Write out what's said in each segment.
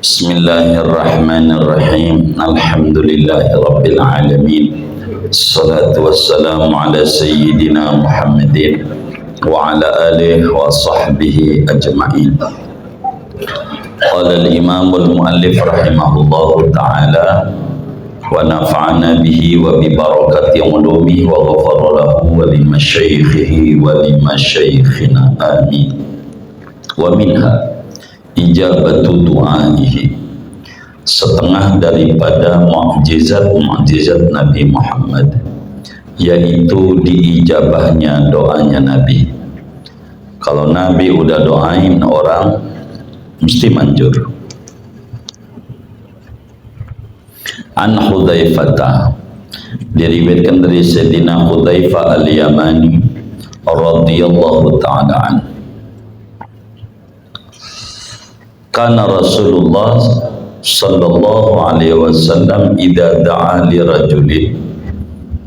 Bismillahirrahmanirrahim. Alhamdulillahirabbil alamin. Assalatu wassalamu ala sayyidina Muhammadin wa ala alihi wa sahbihi ajma'in. Qala al-imam al-muallif rahimahullahu ta'ala wa nafa'ana bihi wa bi barakati ulumihi wa ghafara lahu wa li masyaikhihi wa li masyaikhina amin. Wa minha ijabatu du'aihi, setengah daripada mukjizat Nabi Muhammad, yaitu diijabahnya doanya Nabi. Kalau Nabi udah doain orang mesti manjur. An Hudzaifah, diriwayatkan dari Sayyidina Hudzaifah al-Yamani radhiyallahu ta'ala anhu, kana Rasulullah sallallahu alaihi wasallam idza da'a li rajulin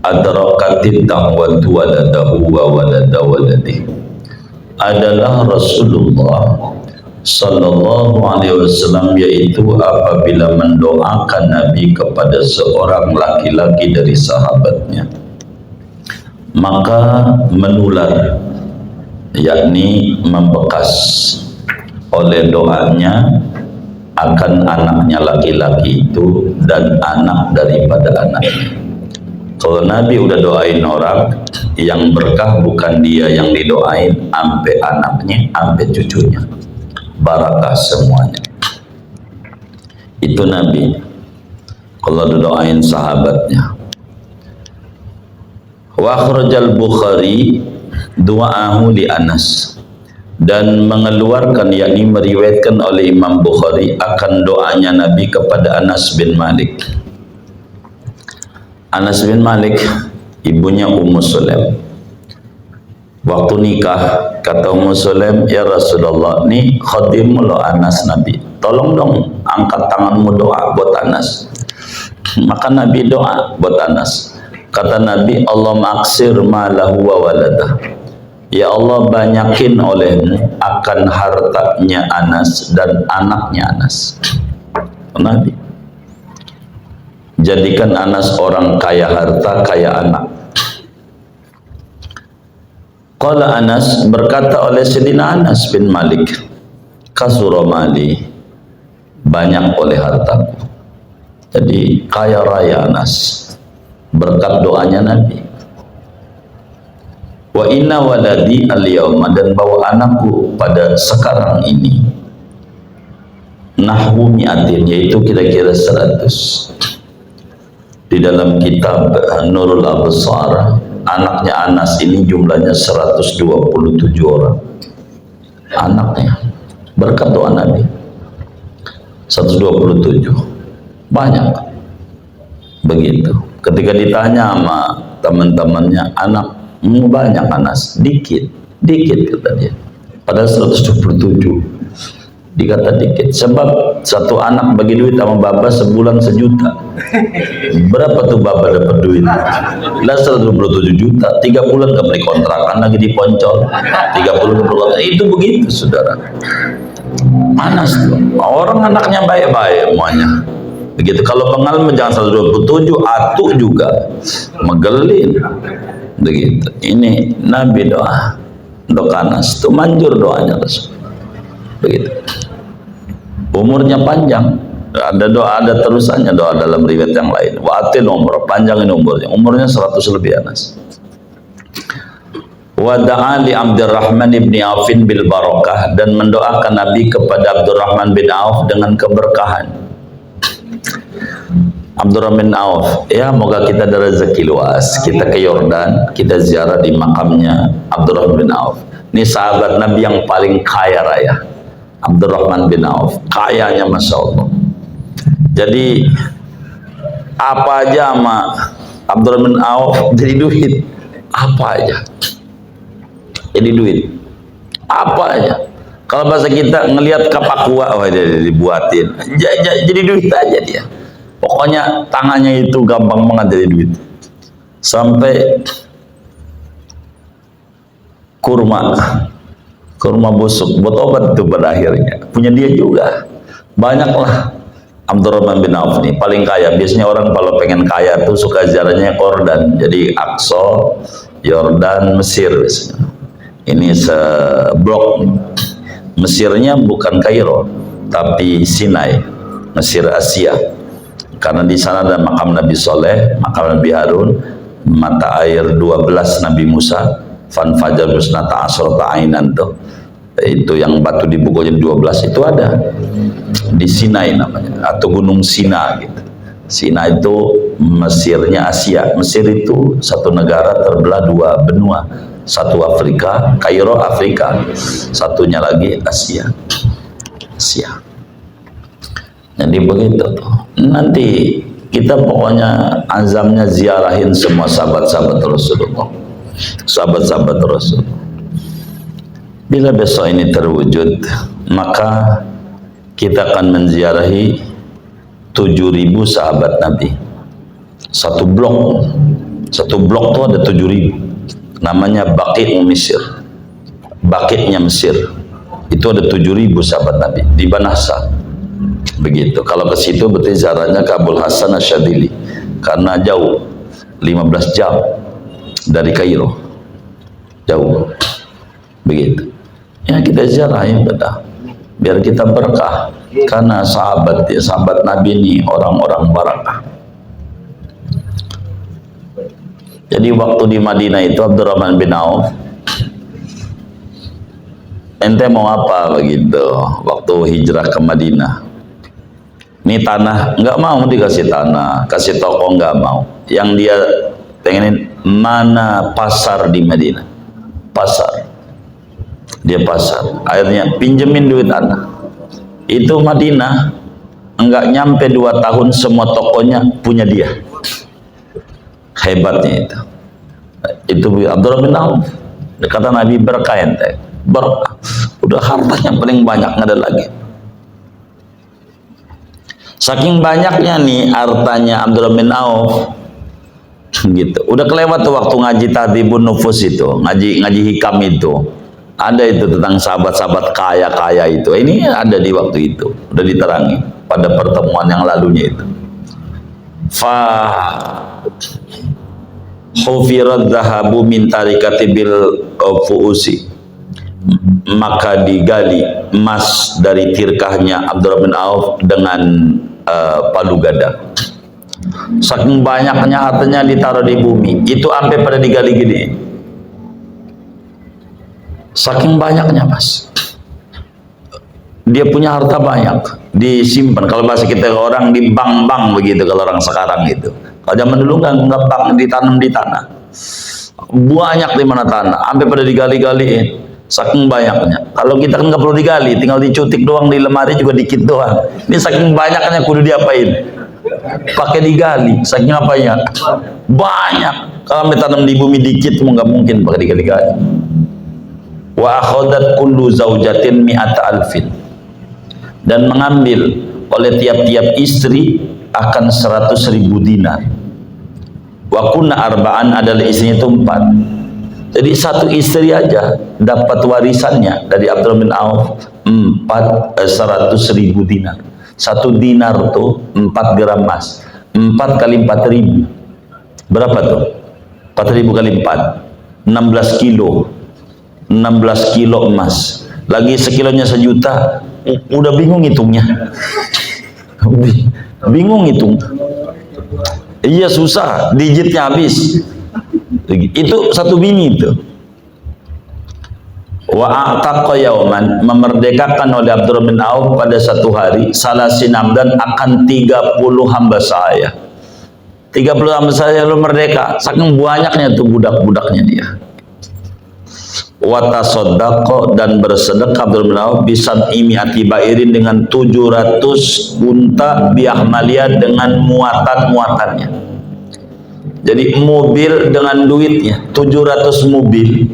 adrakatid da'watu waladahu wa walada waladihi. Adalah Rasulullah sallallahu alaihi wasallam, yaitu apabila mendoakan Nabi kepada seorang laki-laki dari sahabatnya, maka menular, yakni membekas oleh doanya akan anaknya laki-laki itu dan anak daripada anaknya. Kalau Nabi udah doain orang, yang berkah bukan dia yang didoain, sampai anaknya, sampai cucunya, barakah semuanya. Itu Nabi kalau doain sahabatnya. Wa akhrajal Bukhari du'ahu li Anas, dan mengeluarkan, yakni meriwayatkan oleh Imam Bukhari akan doanya Nabi kepada Anas bin Malik. Anas bin Malik ibunya Ummu Sulaim. Waktu nikah kata Ummu Sulaim, ya Rasulullah, nih khadim lo Anas Nabi, tolong dong angkat tanganmu doa buat Anas. Maka Nabi doa buat Anas. Kata Nabi, Allahumma aksir malahu wa waladah, ya Allah, banyakin olehmu akan hartanya Anas dan anaknya Anas. Nabi jadikan Anas orang kaya harta, kaya anak. Qala Anas, berkata oleh Sayyidina Anas bin Malik, kasura mali, banyak oleh hartaku. Jadi kaya raya Anas berkat doanya Nabi. Wa inna waladi al-yawma, dan bawa anakku pada sekarang ini, nahwu mi'atin, yaitu kira-kira 100. Di dalam kitab Nurul Absar, anaknya Anas ini jumlahnya 127 orang anaknya, berkat doa Nabi. 127 banyak. Begitu ketika ditanya sama teman-temannya, anakmu banyak Anas? Dikit kata dia. Padahal 127 dikata dikit. Sebab satu anak bagi duit sama bapak sebulan 1 juta. Berapa tuh bapak dapat duit? Lah 127 juta, 3 bulan gak beli kontrakan lagi di Poncol, 3 bulan keluar. Itu begitu saudara. Anas tuh orang anaknya baik-baik semuanya. Begitu. Kalau pengalaman jangan 127, atuh juga megelin. Begitu. Ini Nabi doa Anas itu manjur doanya Rasul. Begitu. Umurnya panjang, ada doa, ada terusannya doa dalam riwayat yang lain. Wa atil umur, panjangin umurnya 100 lebih Anas. Wa da'a li Abdurrahman ibn Auf bil barakah, dan mendoakan Nabi kepada Abdurrahman bin Auf dengan keberkahan. Abdurrahman bin Auf, ya moga kita ada rezeki luas, kita ke Yordan, kita ziarah di makamnya Abdurrahman bin Auf. Ini sahabat Nabi yang paling kaya raya, Abdurrahman bin Auf, kayanya Masya Allah. Jadi apa aja sama Abdurrahman bin Auf jadi duit, apa aja jadi duit, apa aja. Kalau bahasa kita ngelihat kapak kuah, wah dia dibuatin, jadi duit aja dia. Pokoknya tangannya itu gampang banget jadi duit. Sampai kurma busuk buat obat itu pada akhirnya punya dia juga. Banyaklah. Abdurrahman bin Auf nih paling kaya. Biasanya orang kalau pengen kaya tuh suka ziarahnya Yordan. Jadi Aqsa, Yordan, Mesir biasanya. Ini seblok. Mesirnya bukan Kairo, tapi Sinai, Mesir Asia. Karena di sana ada makam Nabi Soleh, makam Nabi Harun, mata air 12 Nabi Musa, fanfajar busnata asrota ainan tuh. Itu yang batu dibukunya 12 itu ada di Sinai namanya, atau Gunung Sina gitu. Sina itu Mesirnya Asia. Mesir itu satu negara terbelah dua benua, satu Afrika, Kairo Afrika, satunya lagi Asia. Jadi begitu tuh. Nanti kita pokoknya azamnya ziarahin semua sahabat-sahabat Rasulullah, sahabat-sahabat Rasulullah. Bila besok ini terwujud, maka kita akan menziarahi 7.000 sahabat Nabi. Satu blok itu ada 7.000. Namanya Baqi' Mesir. Baqi'-nya Mesir. Itu ada 7.000 sahabat Nabi di Banasa. Begitu. Kalau ke situ berarti ziarahnya ke Abul Hasan Asyadili. Karena jauh, 15 jam dari Kairo. Jauh. Begitu. Ya kita ziarahin betul, biar kita berkah. Karena sahabat Nabi ini orang-orang barakah. Jadi waktu di Madinah itu Abdurrahman bin Auf, ente mau apa begitu? Waktu hijrah ke Madinah, ini tanah nggak mau dikasih tanah, kasih toko nggak mau. Yang dia pengenin mana pasar di Madinah, pasar. Dia pasar, akhirnya pinjemin duit anak. Itu Madinah enggak nyampe 2 tahun semua tokonya punya dia. Hebatnya itu. Itu Abdurrahman bin Auf. Kata Nabi berkah ente. Berkah. Udah hartanya paling banyak, nggak ada lagi. Saking banyaknya nih hartanya Abdurrahman bin Auf, gitu. Udah kelewat tuh waktu ngaji Tadhibun Nufus itu, ngaji hikam itu. Ada itu tentang sahabat-sahabat kaya-kaya itu. Ini ada di waktu itu, udah diterangi pada pertemuan yang lalunya itu. Hufirat dhahabu min tarikati bil fuusi, maka digali emas dari tirkahnya Abdurrahman bin Auf dengan palu gada. Saking banyaknya hartanya ditaruh di bumi, itu sampai pada digali gini. Saking banyaknya mas, dia punya harta banyak disimpan. Kalau bahasa kita orang di bank begitu, kalau orang sekarang itu. Kalau zaman dulu nggak bank, ditanam di tanah, banyak di mana tanah, sampai pada digali-gali. Saking banyaknya. Kalau kita kan nggak perlu digali, tinggal dicutik doang di lemari juga dikit doang. Ini saking banyaknya kudu diapain? Pakai digali. Saking apanya? Banyak. Kalau ditanam di bumi dikit, nggak mungkin pakai digali-gali. Wa akhadat kullu zaujatin mi'ata alfin, dan mengambil oleh tiap-tiap istri akan 100.000 dinar. Wa kunna arba'an, adalah istrinya itu 4. Jadi satu istri aja dapat warisannya dari Abdurrahman bin Auf 100.000 dinar. Satu dinar tuh 4 gram emas. 4 kali 4.000 berapa tuh? 4.000 kali 4 16 kilo. 16 kilo emas, lagi sekilonya 1 juta, udah bingung hitungnya. Bingung hitung. Iya susah, digitnya habis. Itu satu bini itu. Wa a'taqa yauman, memerdekakan oleh Abdurrahman bin Auf pada satu hari salasin abdan, akan 30 hamba saya. 30 hamba saya lu merdeka, saking banyaknya tuh budak-budaknya dia. Watasoddaqo, dan bersedekah Abdurrahman bin Auf bisan imiati bairin, dengan 700 unta biahmalia, dengan muatan-muatannya. Jadi mobil dengan duitnya, 700 mobil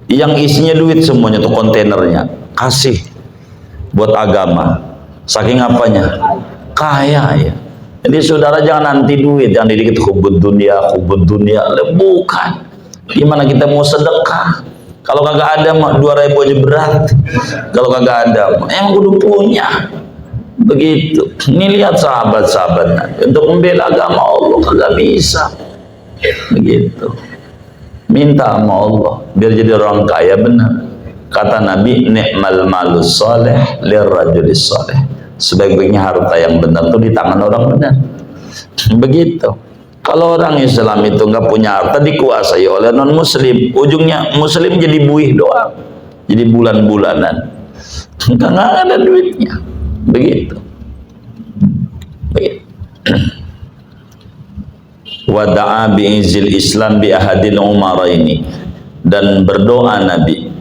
yang isinya duit semuanya tuh, kontainernya kasih buat agama. Saking apanya? Kaya ya. Jadi saudara jangan nanti duit, jangan dikit hubud dunia, bukan. Gimana kita mau sedekah? Kalau kagak ada 2.000 aja berat. Kalau kagak ada, emang kudu punya. Begitu. Ini lihat sahabat-sahabat Nabi untuk membela agama Allah kagak bisa. Begitu. Minta sama Allah biar jadi orang kaya benar. Kata Nabi, ni'mal malus salih lirrajulis salih. Sebaik-baiknya harta yang benar itu di tangan orang benar. Begitu. Kalau orang Islam itu nggak punya harta, dikuasai oleh non muslim, ujungnya muslim jadi buih doang, jadi bulan-bulanan, nggak ada duitnya. Begitu. Begitu. Wada'a bi'izil Islam bi ahadil umaraini, dan berdoa Nabi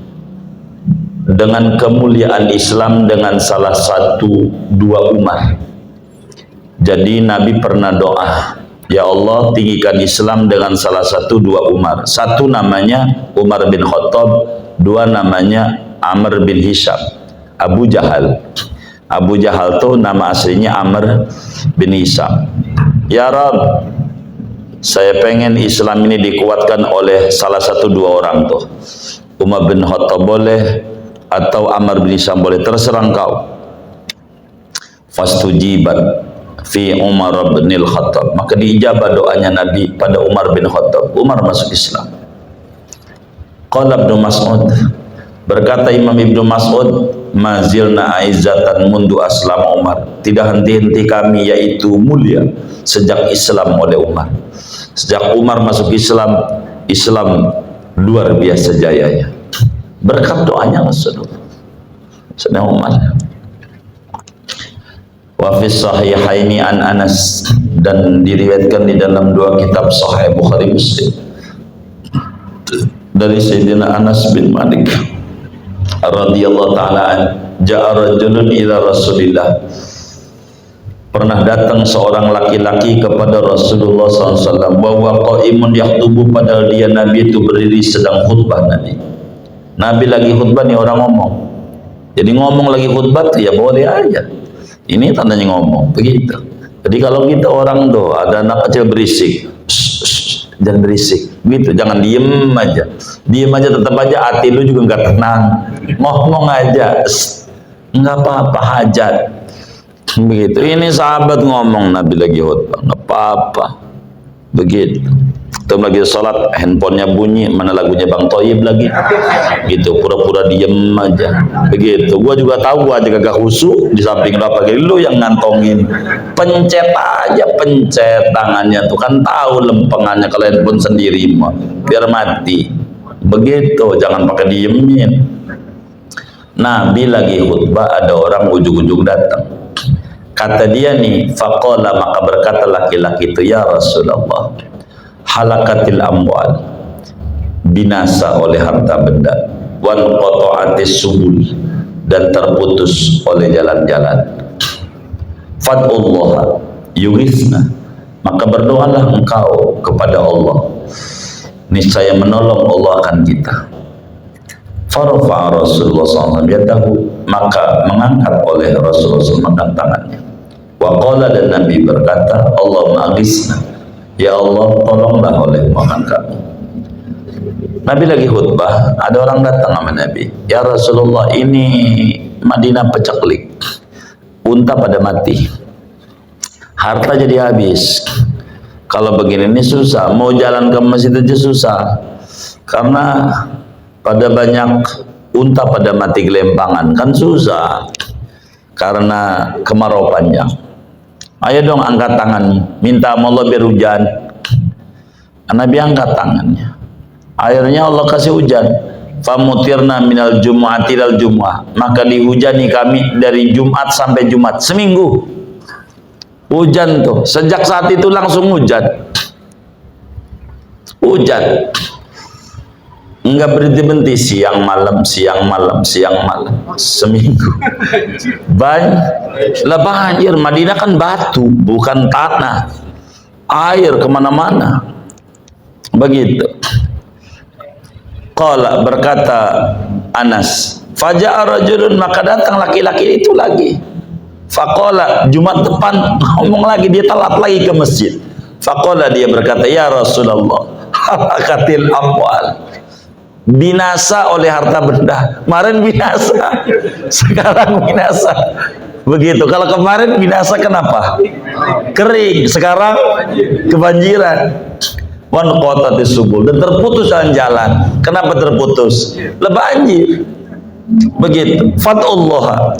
dengan kemuliaan Islam dengan salah satu dua Umar. Jadi Nabi pernah doa, ya Allah tinggikan Islam dengan salah satu dua Umar. Satu namanya Umar bin Khattab, dua namanya Amr bin Hisham. Abu Jahal. Abu Jahal tuh nama aslinya Amr bin Hisham. Ya Rabb, saya pengen Islam ini dikuatkan oleh salah satu dua orang tuh. Umar bin Khattab boleh atau Amr bin Hisham boleh, terserah engkau. Fastujibat fi Umar bin Khattab, maka diijabah doanya Nabi pada Umar bin Khattab. Umar masuk Islam. Qala Ibnu Mas'ud, berkata Imam Ibnu Mas'ud, mazilna aizzatan mundu aslam Umar, tidak henti-henti kami yaitu mulia sejak Islam oleh Umar. Sejak Umar masuk Islam, Islam luar biasa jayanya berkat doanya Rasulullah Sayyidina Umar. Wa fi sahihaini an Anas, dan diriwayatkan di dalam dua kitab Sahih Bukhari Muslim dari Sayyidina Anas bin Malik radhiyallahu taala an, ja'a rajulun ila Rasulillah, pernah datang seorang laki-laki kepada Rasulullah SAW, bahwa qaimun yaktubu, padahal dia Nabi itu berdiri sedang khutbah. Nabi lagi khutbah, nih orang ngomong. Jadi ngomong lagi khutbah ya boleh aja. Ini tandanya ngomong. Begitu. Jadi kalau kita orang tuh ada anak kecil berisik, jangan berisik. Gitu, jangan diem aja. Diem aja tetap aja hati lu juga nggak tenang. Ngomong aja, nggak apa-apa, hajat. Begitu. Ini sahabat ngomong, Nabi lagi khutbah, nggak apa-apa. Begitu. Kita lagi sholat, handphonenya bunyi, mana lagunya Bang Toyib lagi. Gitu, pura-pura diem aja. Begitu. Gua juga tahu gua aja kagak khusyuk di samping lu, apa lu yang ngantongin. Pencet aja, pencet tangannya tuh kan tahu lempengannya kalau handphone sendiri mah. Biar mati. Begitu, jangan pakai diemin. Nabi lagi khutbah, ada orang ujung-ujung datang. Kata dia nih, faqala, maka berkata laki-laki itu, ya Rasulullah, halakatil amwal, binasa oleh harta benda, wan qata'atis subul, dan terputus oleh jalan-jalan. Fad'ullah yughithna, maka berdoalah engkau kepada Allah, niscaya menolong Allah akan kita. Farafa Rasulullah SAW yadahu, maka mengangkat oleh Rasulullah SAW tangannya. Wa qala, dan Nabi berkata, Allahumma aghisna, ya Allah tolonglah olehmu akan kami. Nabi lagi khutbah, ada orang datang sama Nabi, ya Rasulullah, ini Madinah peceklik, unta pada mati, harta jadi habis. Kalau begini ini susah, mau jalan ke masjid aja susah, karena pada banyak unta pada mati gelempangan, kan susah karena kemarau panjang. Ayo dong angkat tangan, minta sama Allah biar hujan. Nabi angkat tangannya, akhirnya Allah kasih hujan. Famutirna minal jum'ati ilal jum'ah, maka dihujani kami dari Jumat sampai Jumat, seminggu hujan tuh. Sejak saat itu langsung hujan, enggak berhenti-henti, siang malam, siang malam, siang malam, seminggu. Banjir. Madinah kan batu, bukan tanah, air kemana-mana. Begitu. Qala, berkata Anas, faja'a rajulun, maka datang laki-laki itu lagi. Faqala, Jumat depan ngomong lagi, dia telat lagi ke masjid. Faqala, dia berkata, ya Rasulullah, halakatil amwal, binasa oleh harta benda. Kemarin binasa, sekarang binasa Begitu. Kalau kemarin binasa kenapa? Kering. Sekarang kebanjiran. Wan qatatis subul, dan terputus jalan. Kenapa terputus? Banjir. Begitu. Fatullah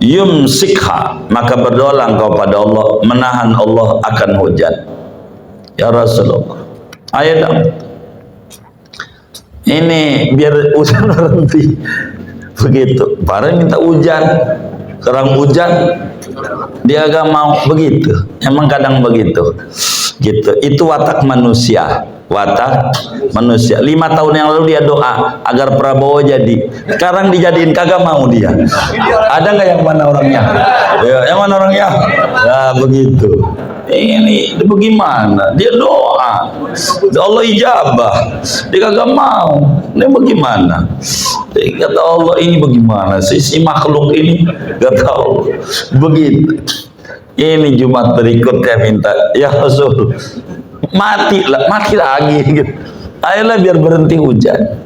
yumsikha, maka berdoa engkau pada Allah, menahan Allah akan hujan. Ya Rasulullah, ayo dong, ini biar hujan berhenti. Begitu. Para minta hujan, sekarang hujan dia agak mau. Begitu. Emang kadang begitu. Gitu. Itu watak manusia. Watak manusia. 5 tahun yang lalu dia doa agar Prabowo jadi. Sekarang dijadiin kagak mau dia. Ada nggak yang mana orangnya? Ya, yang mana orangnya? Ya begitu. Ini bagaimana? Dia doa, Allah ijabah, dia kagak mau. Ini bagaimana? Kata Allah, ini bagaimana sih si makhluk ini? Kata Allah, begitu. Ini Jumat berikutnya minta, ya Rasul, mati lagi. Gitu. Ayolah biar berhenti hujan.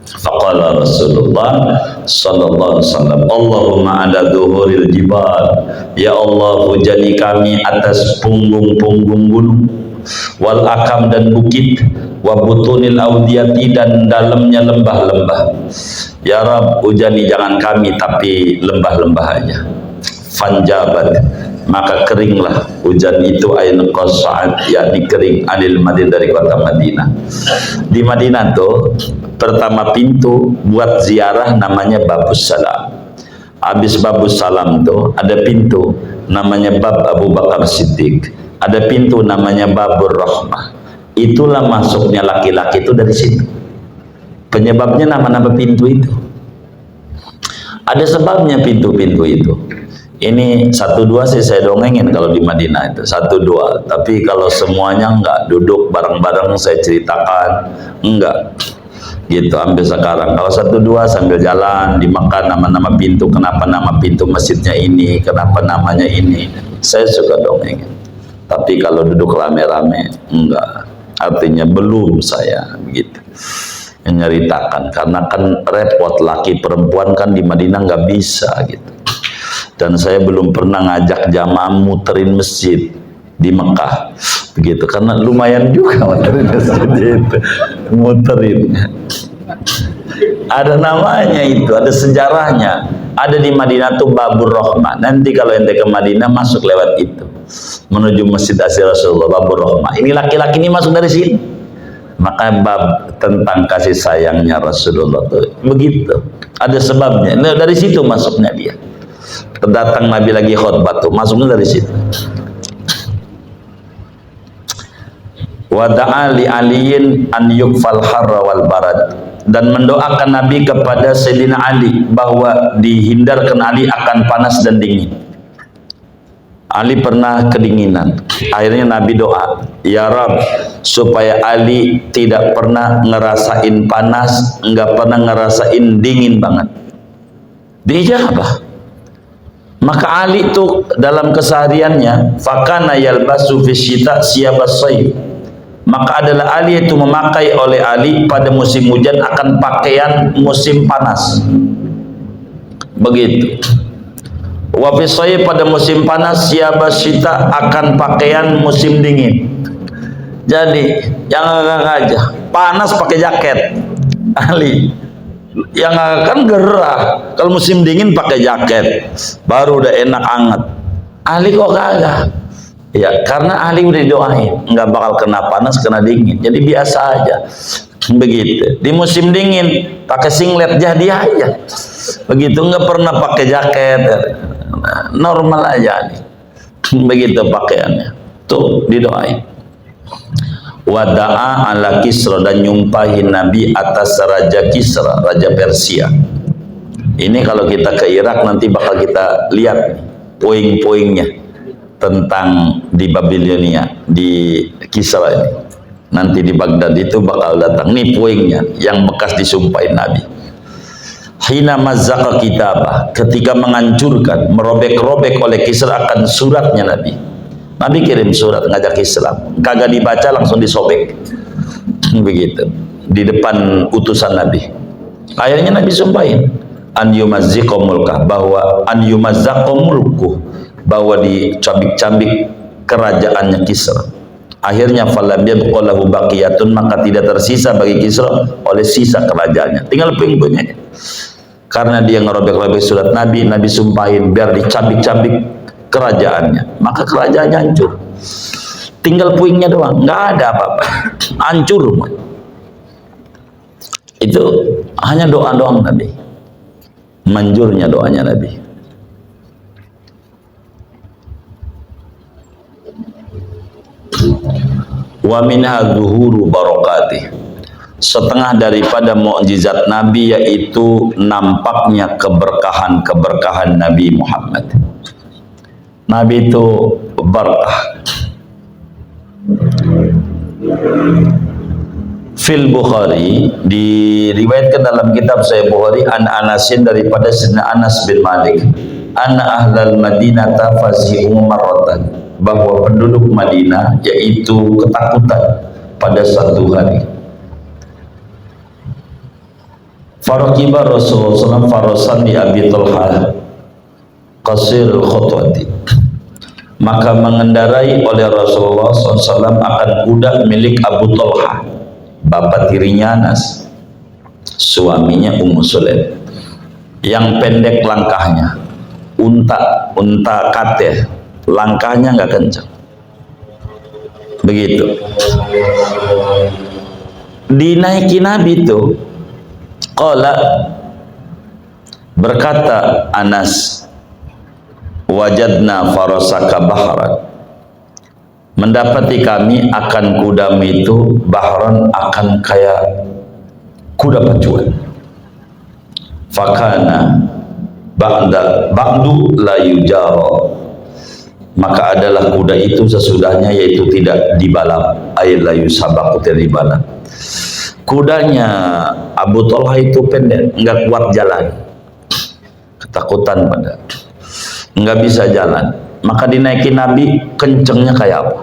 Faqala Rasulullah sallallahu alaihi wasallam, Allahumma ala dhuhuril jibal, ya Allah hujani kami atas punggung-punggung gunung, wal akam dan bukit, wa butunil audiyati dan dalamnya lembah-lembah. Ya Rabb, hujani jangan kami tapi lembah-lembah aja. Fanjabat, maka keringlah hujan itu, ain qasa'at, yakni kering, anil Madinah, dari kota Madinah. Di Madinah tuh pertama pintu buat ziarah namanya Babus Salam. Habis Babus Salam tuh ada pintu namanya Bab Abu Bakar Siddiq. Ada pintu namanya Babur Rahmah. Itulah masuknya laki-laki itu dari situ. Penyebabnya nama-nama pintu itu. Ada sebabnya pintu-pintu itu. Ini 1-2 sih saya dongengin kalau di Madinah itu 1-2, tapi kalau semuanya enggak, duduk bareng-bareng saya ceritakan enggak gitu sampai sekarang. Kalau 1-2 sambil jalan di Mekah, nama-nama pintu, kenapa nama pintu masjidnya ini, kenapa namanya ini, saya suka dongengin. Tapi kalau duduk rame-rame enggak, artinya belum saya gitu menyeritakan, karena kan repot, laki perempuan kan di Madinah nggak bisa gitu. Dan saya belum pernah ngajak jamaah muterin masjid di Mekah begitu, karena lumayan juga muterin masjid itu, muterin. Ada namanya itu, ada sejarahnya. Ada di Madinah tuh Babur Rahmah. Nanti kalau ente ke Madinah masuk lewat itu menuju Masjid Asy Rasulullah, Babur Rahmah. Ini laki-laki ini masuk dari sini. Maka bab tentang kasih sayangnya Rasulullah tuh begitu. Ada sebabnya. Nah, dari situ masuknya dia. Datang Nabi lagi khutbah tuh masuknya dari situ. Wa da'a li aliyin an yukfal harra wal barad, dan mendoakan Nabi kepada Sayyidina Ali bahwa dihindarkan Ali akan panas dan dingin. Ali pernah kedinginan. Akhirnya Nabi doa, ya Rabb, supaya Ali tidak pernah ngerasain panas, enggak pernah ngerasain dingin banget. Dijabah. Maka Ali itu dalam kesehariannya fakana yalbasu fi syita siyabas sayf, maka adalah Ali itu memakai oleh Ali pada musim hujan akan pakaian musim panas. Begitu. Wa fi sayf, pada musim panas, siyabas syita akan pakaian musim dingin. Jadi yang agak aja panas pakai jaket Ali, yang akan gerah kalau musim dingin pakai jaket baru udah enak anget. Ali kok kagak? Ya karena Ali udah didoain nggak bakal kena panas kena dingin, jadi biasa aja begitu. Di musim dingin pakai singlet jadi aja begitu, nggak pernah pakai jaket, normal aja Ali begitu pakaiannya tuh didoain. Wada'a ala Kisra, dan nyumpahin Nabi atas Raja Kisra, Raja Persia. Ini kalau kita ke Irak nanti bakal kita lihat poin-poinnya tentang di Babilonia, di Kisra ini. Nanti di Baghdad itu bakal datang nih poinnya yang bekas disumpahin Nabi. Hina mazzaqa kitabah, ketika menghancurkan, merobek-robek oleh Kisra akan suratnya Nabi. Nabi kirim surat ngajak Islam, kagak dibaca langsung disobek begitu di depan utusan Nabi. Akhirnya Nabi sumpahin, an yumazziqa mulkah, bahwa an yumazzaqa mulkuh, bahwa dicabik-cabik kerajaannya Kisra. Akhirnya falam yabqa lahu baqiyatun, maka tidak tersisa bagi Kisra oleh sisa kerajaannya, tinggal puing-puingnya. Karena dia ngerobek-robek surat Nabi, Nabi sumpahin biar dicabik-cabik kerajaannya, maka kerajaannya hancur, tinggal puingnya doang, nggak ada apa-apa, hancur. Itu hanya doa-doa Nabi, manjurnya doanya Nabi. Wa minha zuhuru barakatih, setengah daripada mukjizat Nabi yaitu nampaknya keberkahan Nabi Muhammad. Nabi itu barakah. Fil Bukhari, diriwayatkan dalam kitab Sahih Bukhari, an Anasin, daripada Sayyidina Anas bin Malik, anna ahlal Madinata fazi'u marratan, bahwa penduduk Madinah yaitu ketakutan pada satu hari. Faraqiba Rasulullah SAW farasan di Abi Talha qasir khutwati, maka mengendarai oleh Rasulullah SAW akan kuda milik Abu Talha, bapak tirinya Anas, suaminya Ummu Sulaim, yang pendek langkahnya, unta kateh, langkahnya nggak kencang. Begitu dinaiki Nabi itu, qala, berkata Anas, wajadna farasaka bahran, mendapati kami akan kudamu itu bahran, akan kayak kuda pacuan. Fakana ba'du la yujara, maka adalah kuda itu sesudahnya yaitu tidak dibalap, ay la yusabaku, tidak dibalap. Kudanya Abu Talha itu pendek, enggak kuat jalan, ketakutan pada, enggak bisa jalan, maka dinaikin Nabi, kencengnya kayak apa?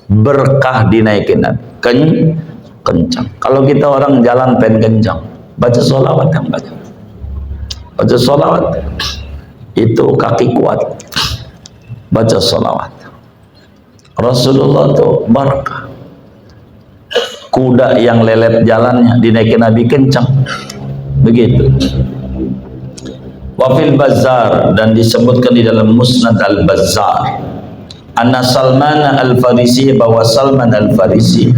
Berkah dinaikin Nabi, kencang. Kalau kita orang jalan pengen kencang, baca sholawat yang baca sholawat itu kaki kuat, baca sholawat. Rasulullah itu barakah, kuda yang lelet jalannya dinaikin Nabi kencang. Begitu. Wafil Bazzar, dan disebutkan di dalam Musnad Al-Bazzar, anna Salman Al-Farisi, bahwa Salman Al-Farisi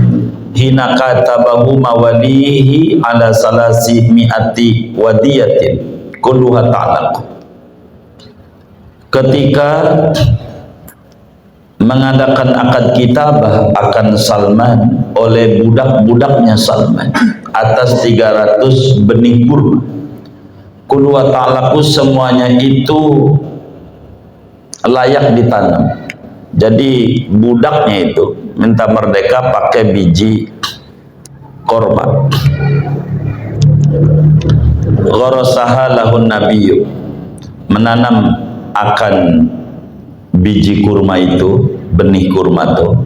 hina katabahu mawalihi ala salasi mi'ati wadiyatin kulluha ta'alaq, ketika mengadakan akad kitabah akan Salman oleh budak-budaknya Salman atas 300 benih kurma, kulluha ta'alaqu, semuanya itu layak ditanam. Jadi budaknya itu minta merdeka pakai biji korma. Gharasaha lahun nabiyyu, menanam akan biji kurma itu, benih kurma itu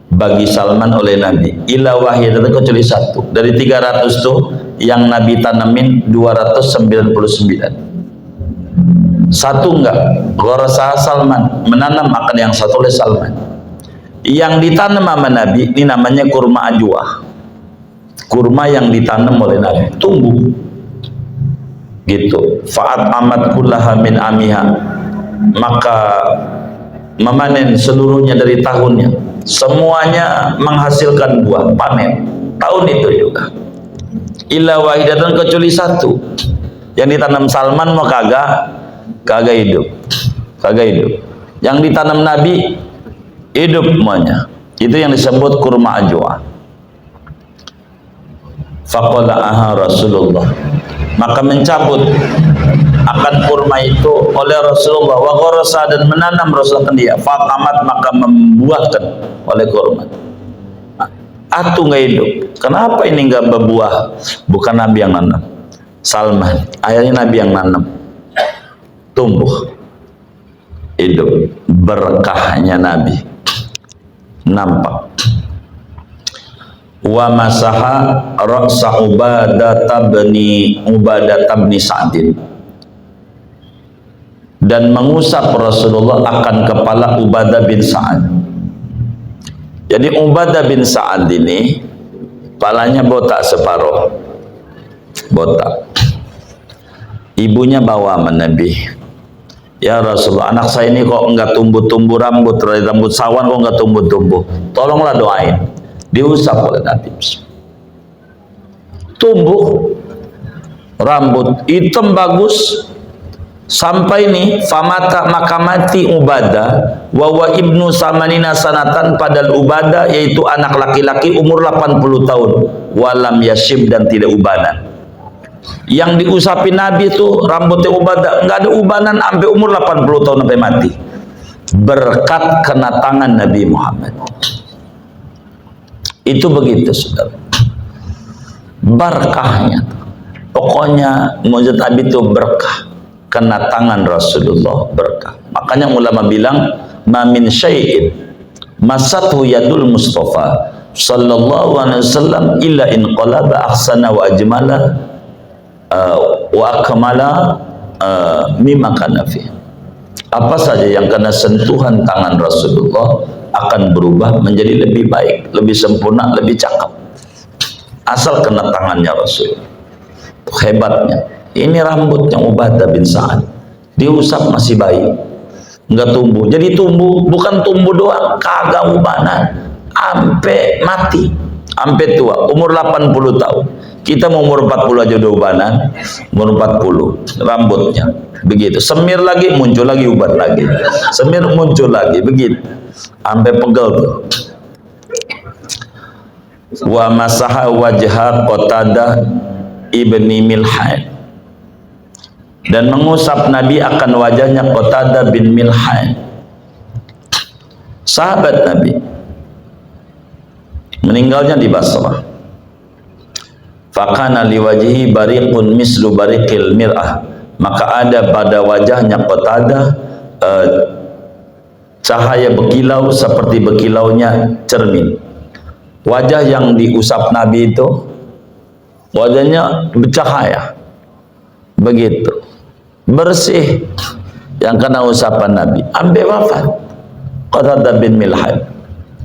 bagi Salman oleh Nabi, ila wahidatan, kecuali satu dari 300 tuh yang Nabi tanamin 299, satu enggak. Gharasaha Salman, menanam akan yang satu oleh Salman. Yang ditanam sama Nabi ini namanya kurma ajwa, kurma yang ditanam oleh Nabi, tumbuh gitu. Fa'at amat kullaha min amiha, maka memanen seluruhnya dari tahunnya, semuanya menghasilkan buah, panen tahun itu juga. Illa wahidatan, kecuali satu yang ditanam Salman mau kagak hidup. Yang ditanam Nabi hidup semuanya. Itu yang disebut kurma ajwa. Faqala'aha Rasulullah, maka mencabut akan kurma itu oleh Rasulullah, wa gharasa, dan menanam Rasulullah dia, faqamat, maka membuahkan oleh kurma. Atu nggak hidup. Kenapa ini nggak berbuah? Bukan Nabi yang nanam, Salman. Akhirnya Nabi yang nanam, tumbuh, hidup. Berkahnya Nabi nampak. Wa masaha ra'sa Ubadah bin Sa'din, dan mengusap Rasulullah akan kepala Ubadah bin Sa'ad. Jadi Ubadah bin Sa'ad ini kepalanya botak separuh, botak. Ibunya bawa sama Nabi, ya Rasulullah, anak saya ini kok enggak tumbuh-tumbuh rambut, rambut sawan kok enggak tumbuh-tumbuh, tolonglah doain. Diusap oleh Nabi, tumbuh rambut hitam bagus. Sampai nih famata, maka mati Ubadah wa ibnu samanina sanatan, padahal Ubadah yaitu anak laki-laki umur 80 tahun, walam yashib, dan tidak ubanan. Yang diusapin Nabi itu rambutnya Ubadah enggak ada ubanan sampai umur 80 tahun sampai mati, berkat kena tangan Nabi Muhammad. Itu begitu saudara, berkahnya. Pokoknya mujizat Nabi itu berkah, kena tangan Rasulullah berkah. Makanya ulama bilang ma min syai'in masathu yadul Mustafa sallallahu alaihi wasallam illa in qalaba ahsana wa ajmala wa akmala mimma kana fi. Apa saja yang kena sentuhan tangan Rasulullah akan berubah menjadi lebih baik, lebih sempurna, lebih cakep, asal kena tangannya Rasul. Hebatnya ini rambutnya Ubadah bin Sa'ad, diusap masih bayi, enggak tumbuh. Jadi tumbuh, bukan tumbuh doang, kagak ubanan, sampai mati, sampai tua, umur 80 tahun. Kita mau umur 40 aja udah ubanan, umur 40 rambutnya begitu. Semir lagi muncul lagi ubat lagi, semir muncul lagi begitu, sampai pegel tuh. Wa masaha wajha Qatadah ibni Milhan, dan mengusap Nabi akan wajahnya Qatadah bin Milhan, sahabat Nabi, meninggalnya di Basrah. Fakana liwajhi bariqun mislu bariqil mir'ah, maka ada pada wajahnya Qatadah cahaya berkilau seperti berkilaunya cermin. Wajah yang diusap Nabi itu wajahnya bercahaya begitu, bersih, yang kena usapan Nabi sampai wafat Qatadah bin Milhan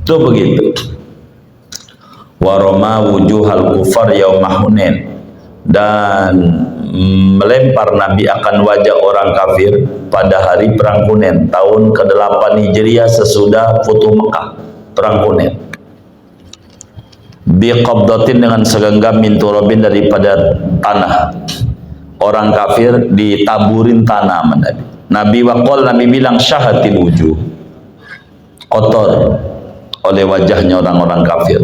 itu begitu. Waroma wujuhal kufar yaumah Hunain, dan melempar Nabi akan wajah orang kafir pada hari perang Hunain tahun ke-8 Hijriah sesudah Futuh Mekah, perang Hunain. Biqabdatin, dengan segenggam min turabin, daripada tanah. Orang kafir ditaburin tanah sama Nabi. Nabi waqal, Nabi bilang syahatil wujuh, kotor oleh wajahnya orang-orang kafir,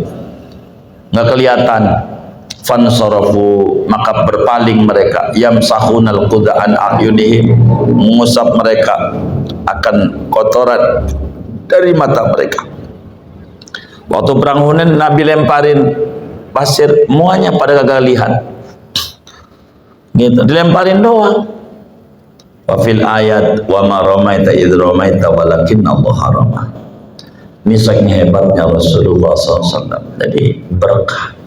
nggak kelihatan. Fansarafu, maka berpaling mereka. Yamsahunal qudaan a'yunihim, mengusap mereka akan kotoran dari mata mereka. Waktu perang Hunain Nabi lemparin pasir, semuanya pada gagal lihat. Gitu, dilemparin doang. Wa fil ayat wa ma ramaita idh ramaita walakin Allah rama. Ini saking hebatnya Rasulullah SAW. Jadi berkah.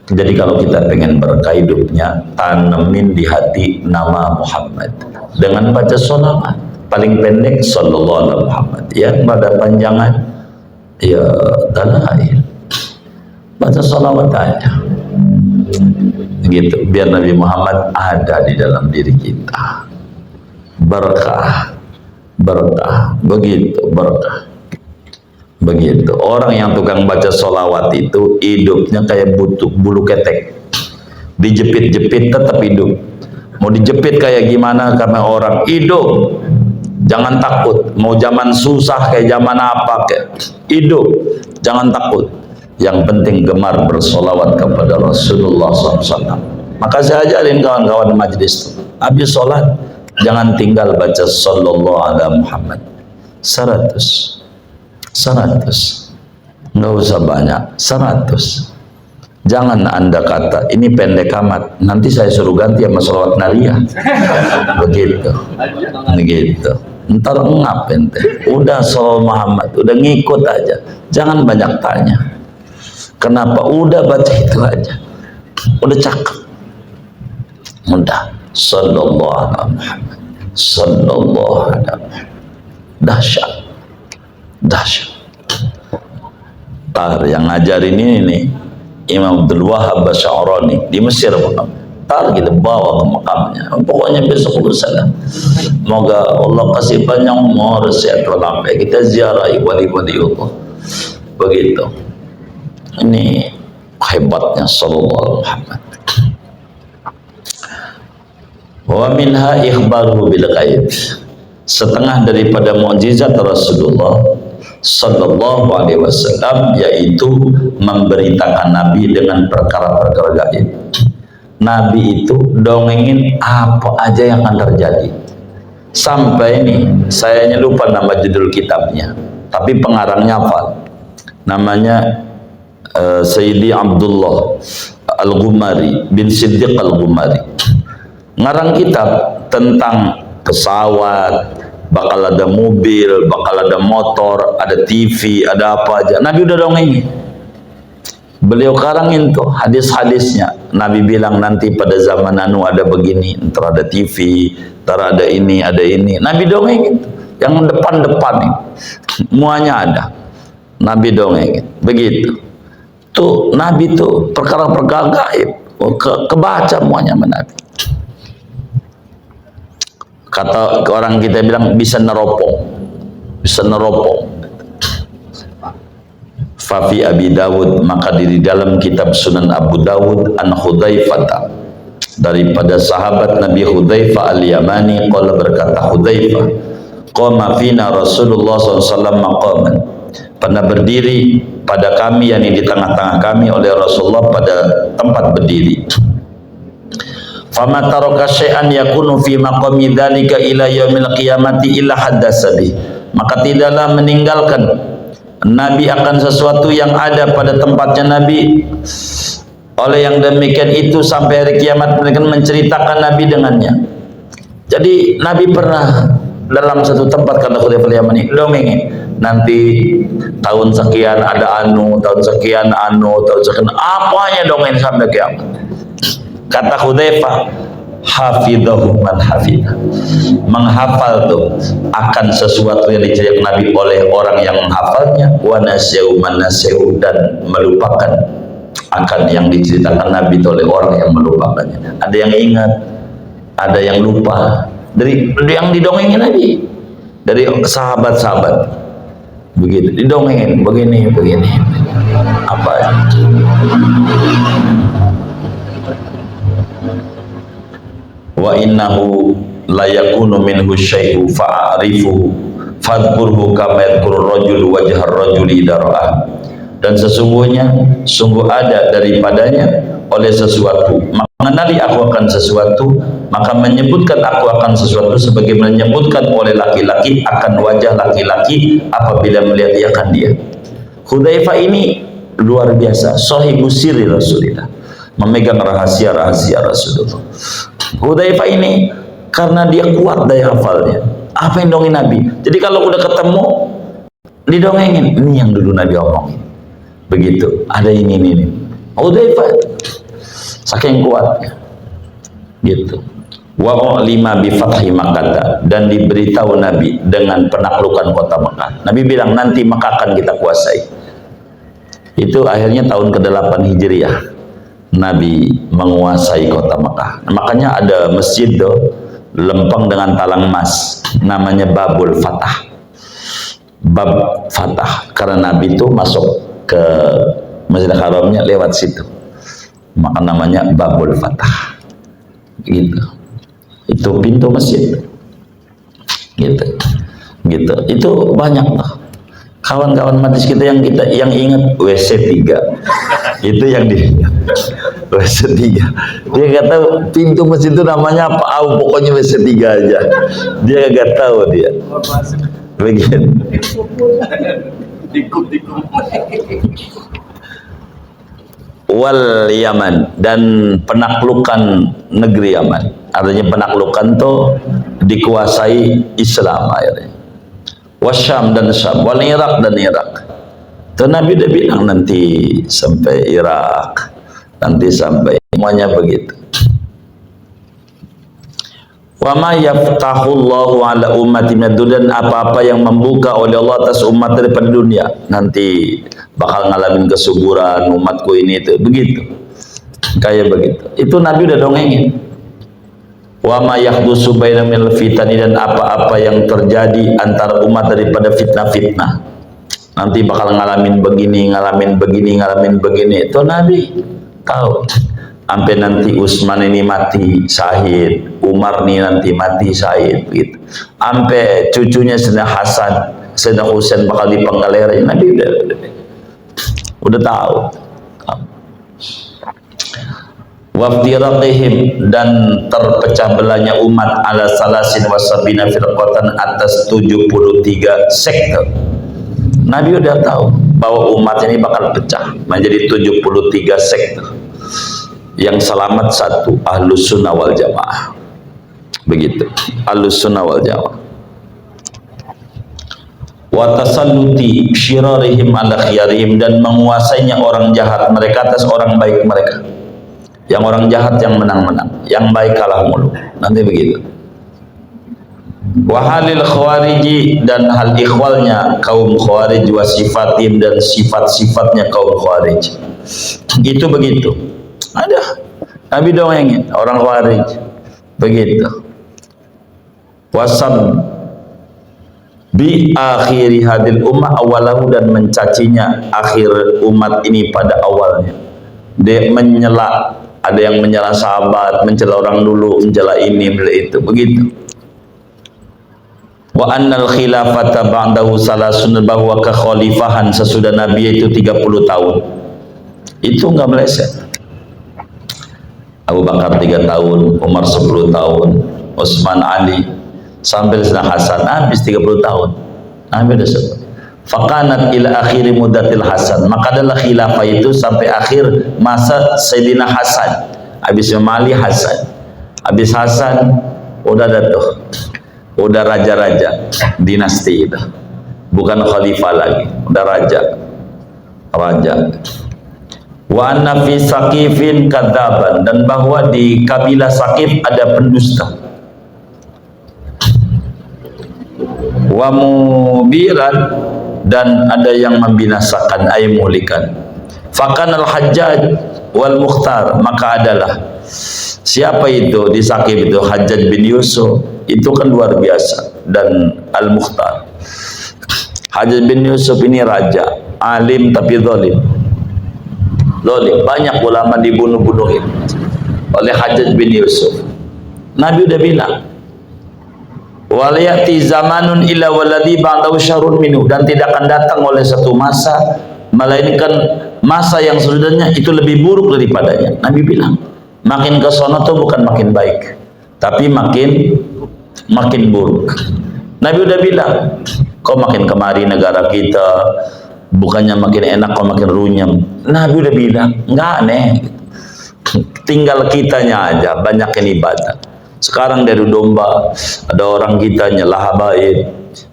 Jadi kalau kita pengen berkah hidupnya, tanemin di hati nama Muhammad dengan baca sholawat. Paling pendek sallallahu alaihi Muhammad, yang pada panjangan ya dalail, baca sholawat aja gitu, biar Nabi Muhammad ada di dalam diri kita. Berkah, berkah, begitu berkah. Begitu. Orang yang tukang baca sholawat itu hidupnya kayak bulu ketek, dijepit-jepit tetap hidup. Mau dijepit kayak gimana, karena orang hidup. Jangan takut, mau zaman susah kayak zaman apa kayak hidup, jangan takut. Yang penting gemar bersolawat kepada Rasulullah SAW. Maka saya ajarin kawan-kawan majlis, habis sholat jangan tinggal baca sallallahu alaihi Muhammad 100, nggak usah banyak, 100. Jangan anda kata ini pendek amat, nanti saya suruh ganti sama sholawat nariyah. Begitu, ntar ngap ente. Udah sholawat Muhammad, udah ngikut aja, jangan banyak tanya. Kenapa? Udah baca itu aja, udah cakep, udah sallallahu alaihi Muhammad. sallallahu alaihi wasallam. Dahsyat, dahsyat. Yang ngajarin ini nih Imam Abdul Wahhab Asy'arani di Mesir. Kita bawa ke makamnya, pokoknya besok lusa. Moga Allah kasih banyak umur, sehat sampai kita ziarahi wali-wali Allah. Begitu. Ini hebatnya sallallahu alaihi Muhammad. Wa minha ikhbaruhu bil ghaib. Setengah daripada mukjizat Rasulullah sallallahu alaihi wasallam yaitu memberitakan Nabi dengan perkara-perkara gaib. Nabi itu dongengin apa aja yang akan terjadi. Sampai ini sayanya lupa nama judul kitabnya, tapi pengarangnya hafal. Namanya Sayyidi Abdullah Al-Ghumari bin Siddiq Al-Ghumari. Ngarang kitab tentang pesawat, bakal ada mobil, bakal ada motor, ada TV, ada apa aja. Nabi udah dongengin. Beliau karangin tuh hadis-hadisnya. Nabi bilang nanti pada zaman anu ada begini, ntar ada TV, ntar ada ini, ada ini. Nabi dongengin tuh. Yang depan-depan nih, semuanya ada. Nabi dongengin. Begitu. Tuh Nabi tuh perkara-perkara gaib, kebaca semuanya sama Nabi. Kata orang kita bilang bisa neropong, bisa neropong. Fafi Abi Dawud, maka di dalam kitab Sunan Abu Dawud an Hudzaifah, daripada sahabat Nabi Hudzaifah al-Yamani, qala berkata Hudzaifah, qama fina Rasulullah SAW maqaman, pernah berdiri pada kami, yakni di tengah-tengah kami oleh Rasulullah pada tempat berdiri. Fama taraka syai'an yakunu fi maqami dzalika ila yaumil qiyamati illa haddasa bih, maka tidaklah meninggalkan Nabi akan sesuatu yang ada pada tempatnya Nabi oleh yang demikian itu sampai hari kiamat mereka menceritakan Nabi dengannya. Jadi Nabi pernah dalam satu tempat, kata Hudzaifah al-Yamani, dongengin nanti tahun sekian ada anu, tahun sekian anu, tahun sekian apanya dongeng sampai kiamat. Kata Hudzaifah, hafidhahu man hafidah, menghafal tuh akan sesuatu yang diceritakan Nabi oleh orang yang menghafalnya, wa nasyahu man nasyahu, dan melupakan akan yang diceritakan Nabi itu oleh orang yang melupakannya. Ada yang ingat, ada yang lupa dari yang didongengin Nabi, dari sahabat-sahabat. Begitu didongengin begini apa wa innahu la yakunu minhu syai'u fa'arifuhu fadhkurhu kama yadhkuru rajul wajhar rajuli dara'ah, dan sesungguhnya sungguh ada daripadanya oleh sesuatu, mengenali aku akan sesuatu, maka menyebutkan aku akan sesuatu sebagai menyebutkan oleh laki-laki akan wajah laki-laki apabila melihat dia akan dia. Hudzaifah ini luar biasa, sahibu sirri Rasulillah, memegang rahasia-rahasia Rasulullah. Hudzaifah ini karena dia kuat daya hafalnya, apa yang dongeng Nabi. Jadi kalau udah ketemu didongengin, ini yang dulu Nabi omongin. Begitu, ada ini. Hudzaifah saking kuatnya. Gitu. Wa lima bi fathi Makkah, dan diberitahu Nabi dengan penaklukan kota Mekah. Nabi bilang nanti Mekah akan kita kuasai. Itu akhirnya tahun ke-8 Hijriah. Nabi menguasai kota Mekah. Makanya ada masjid lempeng dengan talang emas, namanya Babul Fatah. Bab Fatah, karena Nabi itu masuk ke Masjidil Haramnya lewat situ. Maka namanya Babul Fatah. Gitu. Itu pintu masjid. Gitu. Itu banyak tuh. Kawan-kawan majlis kita yang ingat WC 3 itu yang di WC 3, dia nggak tahu pintu masjid itu namanya apa, pokoknya WC 3 aja, dia nggak tahu dia. Begitu. Wal Yaman, dan penaklukan negeri Yaman, artinya penaklukan tuh dikuasai Islam akhirnya. Wasyam dan Syam, wal Irak dan Irak. Tuh Nabi udah bilang nanti sampai Irak, nanti sampai semuanya begitu. Wa ma yaftahullahu ala ummati min dan apa-apa yang membuka oleh Allah atas umat daripada dunia, nanti bakal ngalamin kesuburan umatku ini itu, begitu. Kayak begitu. Itu Nabi udah dongengin. Wa ma yahdusu baina minal fitani dan apa-apa yang terjadi antara umat daripada fitnah-fitnah. Nanti bakal ngalamin begini, ngalamin begini, ngalamin begini. Itu Nabi tahu. Sampai nanti Utsman ini mati syahid, Umar ini nanti mati syahid, gitu. Sampai cucunya Sayyidina Hasan, Sayyidina Husain bakal dipenggal leher. Nabi udah tahu. Waftiraqihim dan terpecah belahnya umat ala salasin wasabina firqatan atas 73 sekte. Nabi udah tahu bahwa umat ini bakal pecah menjadi 73 sekte. Yang selamat satu, Ahlus Sunnah wal Jamaah. Begitu, Ahlus Sunnah wal Jamaah. Wa tasalluti syirarihim ala khiyarihim dan menguasainya orang jahat mereka atas orang baik mereka. Yang orang jahat yang menang-menang, yang baik kalah mulu. Nanti begitu. Wa halil khawariji dan hal ikhwalnya kaum khawarij wa sifatim dan sifat-sifatnya kaum khawarij. Itu begitu. Ada Nabi dongengin orang Khawarij begitu. Wasab bi akhiri hadil ummah awalahu dan mencacinya akhir umat ini pada awalnya. Dia menyela, ada yang menyela sahabat, mencela orang dulu, mencela ini, mencela itu, begitu. Wa annal khilafata ba'dahu salasun, bahwa kekhalifahan sesudah Nabi itu 30 tahun. Itu enggak meleset. Abu Bakar 3 tahun, Umar 10 tahun, Utsman, Ali, sampai Sayyidina Hasan habis 30 tahun. Nabi udah sebut. Faqanat ila akhiri muddatil Hasan, maka adalah khilafah itu sampai akhir masa Sayyidina Hasan. Habis Ali, Hasan. Habis Hasan udah ada tuh. Udah raja-raja dinasti itu. Bukan khalifah lagi, udah raja. Raja. Wa anna fi Saqifin kadzaban, dan bahwa di kabilah Saqif ada pendusta. Wa mubiran, dan ada yang membinasakan, ay mulikan. Fakanal Hajjaj wal Mukhtar, maka adalah siapa itu di Saqif itu? Hajjaj bin Yusuf, itu kan luar biasa, dan Al Mukhtar. Hajjaj bin Yusuf ini raja, alim tapi zalim. Banyak ulama dibunuh-bunuhin oleh Hajjaj bin Yusuf. Nabi udah bilang, waliyati zamanun illa waladhi ba'dahu syarrun minhu, dan tidak akan datang oleh satu masa melainkan masa yang sesudahnya itu lebih buruk daripadanya. Nabi bilang, makin ke sono tuh bukan makin baik, tapi makin buruk. Nabi udah bilang, kok makin kemari negara kita bukannya makin enak, kok makin runyam. Nabi udah bilang, nggak aneh. Tinggal kitanya aja banyakin ibadah. Sekarang dari domba, ada orang kita nyelah habaib,